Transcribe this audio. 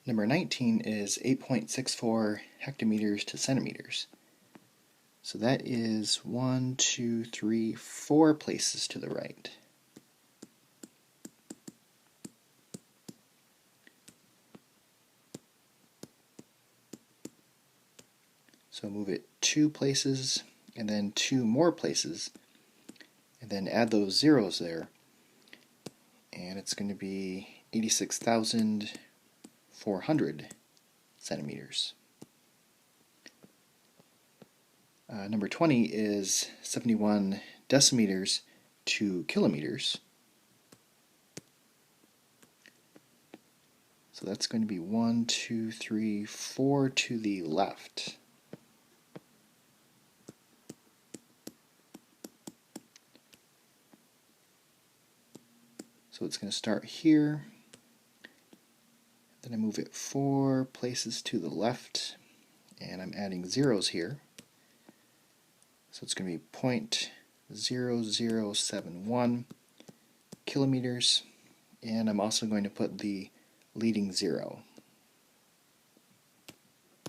Number 19 is 8.64 hectometers to centimeters. So that is 1, 2, 3, 4 places to the right. So move it 2 places, and then 2 more places, and then add those zeros there, and it's going to be 86,400 centimeters. Number 20 is 71 decimeters to kilometers. So that's going to be 1, 2, 3, 4 to the left. So it's going to start here, then I move it 4 places to the left, and I'm adding zeros here. So it's going to be 0.0071 kilometers, and I'm also going to put the leading zero.